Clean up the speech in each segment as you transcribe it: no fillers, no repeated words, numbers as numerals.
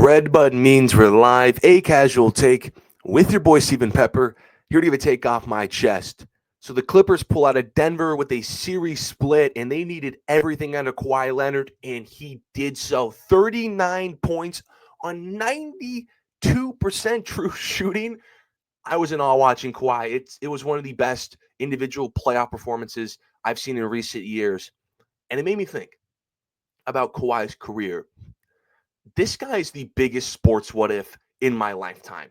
Red button means we're live. A casual take with your boy Stephen Pepper, here to give a take off my chest. So the Clippers pull out of Denver with a series split, and they needed everything out of Kawhi Leonard, and he did so. 39 points on 92% true shooting. I was in awe watching Kawhi. It was one of the best individual playoff performances I've seen in recent years. And it made me think about Kawhi's career. This guy is the biggest sports what if in my lifetime.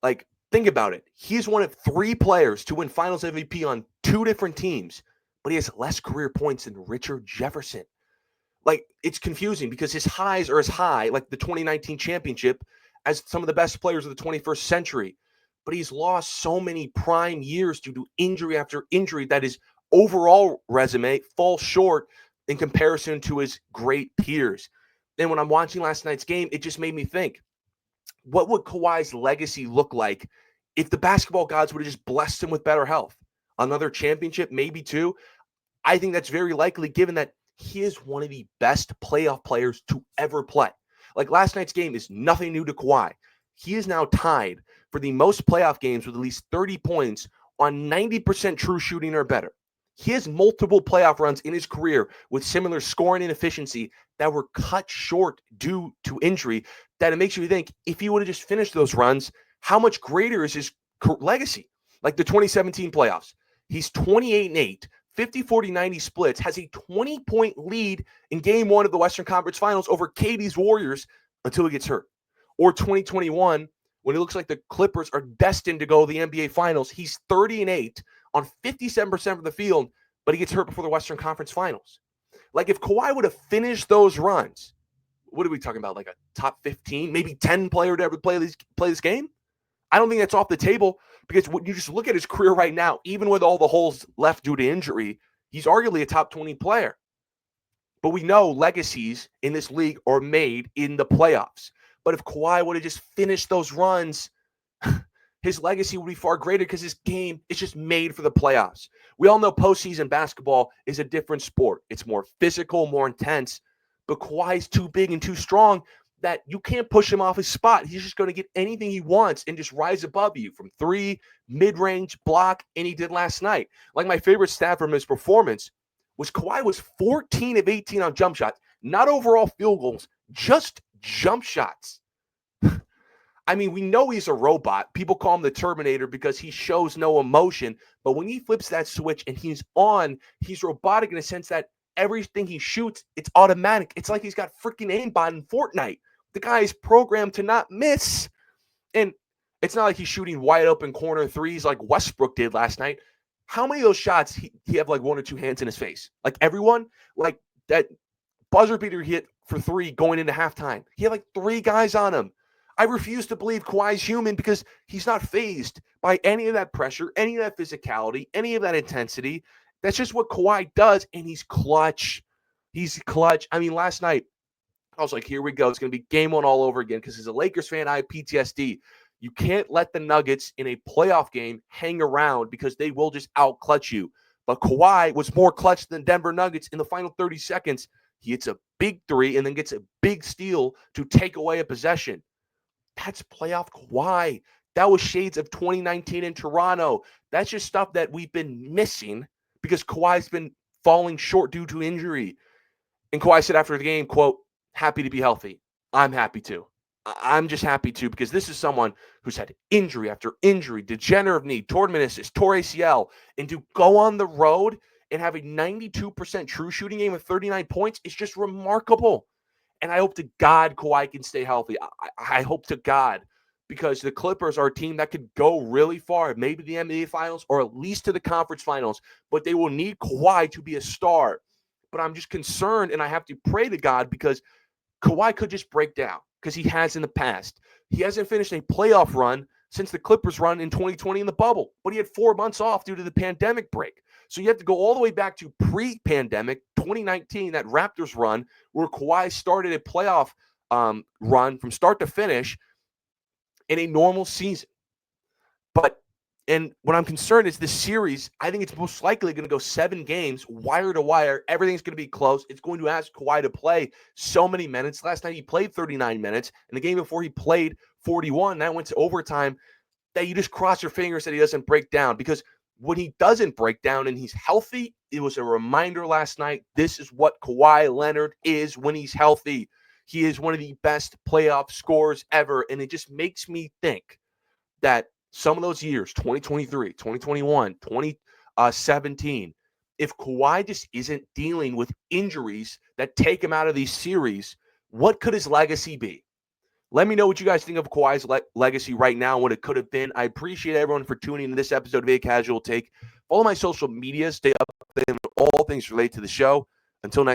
Like, think about it. He's one of three players to win Finals MVP on two different teams, but he has less career points than Richard Jefferson. Like, it's confusing because his highs are as high, like the 2019 championship, as some of the best players of the 21st century. But he's lost so many prime years due to injury after injury that his overall resume falls short in comparison to his great peers. And when I'm watching last night's game, it just made me think, what would Kawhi's legacy look like if the basketball gods would have just blessed him with better health? Another championship, maybe two. I think that's very likely given that he is one of the best playoff players to ever play. Like, last night's game is nothing new to Kawhi. He is now tied for the most playoff games with at least 30 points on 90% true shooting or better. He has multiple playoff runs in his career with similar scoring and efficiency that were cut short due to injury, that it makes you think, if he would have just finished those runs, how much greater is his legacy? Like the 2017 playoffs. He's 28-8, 50-40-90 splits, has a 20-point lead in game one of the Western Conference Finals over KD's Warriors until he gets hurt. Or 2021, when it looks like the Clippers are destined to go to the NBA Finals, he's 30-8 on 57% of the field, but he gets hurt before the Western Conference Finals. Like, if Kawhi would have finished those runs, what are we talking about? Like a top 15, maybe 10 player to ever play this game? I don't think that's off the table, because when you just look at his career right now, even with all the holes left due to injury, he's arguably a top 20 player. But we know legacies in this league are made in the playoffs. But if Kawhi would have just finished those runs, his legacy would be far greater, because his game is just made for the playoffs. We all know postseason basketball is a different sport. It's more physical, more intense, but Kawhi's too big and too strong that you can't push him off his spot. He's just going to get anything he wants and just rise above you from three, mid-range, block, and he did last night. Like, my favorite stat from his performance was Kawhi was 14 of 18 on jump shots, not overall field goals, just jump shots. I mean, we know he's a robot. People call him the Terminator because he shows no emotion. But when he flips that switch and he's on, he's robotic in the sense that everything he shoots, it's automatic. It's like he's got freaking aimbot in Fortnite. The guy is programmed to not miss. And it's not like he's shooting wide open corner threes like Westbrook did last night. How many of those shots he have like one or two hands in his face? Like, everyone, like that buzzer beater hit for three going into halftime. He had like three guys on him. I refuse to believe Kawhi's human, because he's not fazed by any of that pressure, any of that physicality, any of that intensity. That's just what Kawhi does, and he's clutch. He's clutch. I mean, last night, I was like, here we go. It's going to be game one all over again, because as a Lakers fan, I have PTSD. You can't let the Nuggets in a playoff game hang around, because they will just out-clutch you. But Kawhi was more clutch than Denver Nuggets in the final 30 seconds. He hits a big three and then gets a big steal to take away a possession. That's playoff Kawhi. That was shades of 2019 in Toronto. That's just stuff that we've been missing because Kawhi's been falling short due to injury. And Kawhi said after the game, quote, "Happy to be healthy. I'm happy too. I'm just happy too, because this is someone who's had injury after injury, degenerative knee, torn meniscus, tore ACL, and to go on the road and have a 92% true shooting game with 39 points is just remarkable. And I hope to God Kawhi can stay healthy. I hope to God, because the Clippers are a team that could go really far, maybe the NBA Finals or at least to the conference finals, but they will need Kawhi to be a star. But I'm just concerned, and I have to pray to God, because Kawhi could just break down, because he has in the past. He hasn't finished a playoff run since the Clippers run in 2020 in the bubble, but he had 4 months off due to the pandemic break. So you have to go all the way back to pre-pandemic 2019, that Raptors run, where Kawhi started a playoff run from start to finish in a normal season. But And what I'm concerned is this series, I think it's most likely going to go 7 games, wire to wire. Everything's going to be close. It's going to ask Kawhi to play so many minutes. Last night he played 39 minutes. And the game before he played 41. That went to overtime. That you just cross your fingers that he doesn't break down. Because when he doesn't break down and he's healthy, it was a reminder last night. This is what Kawhi Leonard is when he's healthy. He is one of the best playoff scorers ever. And it just makes me think that some of those years, 2023, 2021, 2017, if Kawhi just isn't dealing with injuries that take him out of these series, what could his legacy be? Let me know what you guys think of Kawhi's legacy right now, what it could have been. I appreciate everyone for tuning in to this episode of A Casual Take. Follow my social media. Stay up on all things related to the show. Until next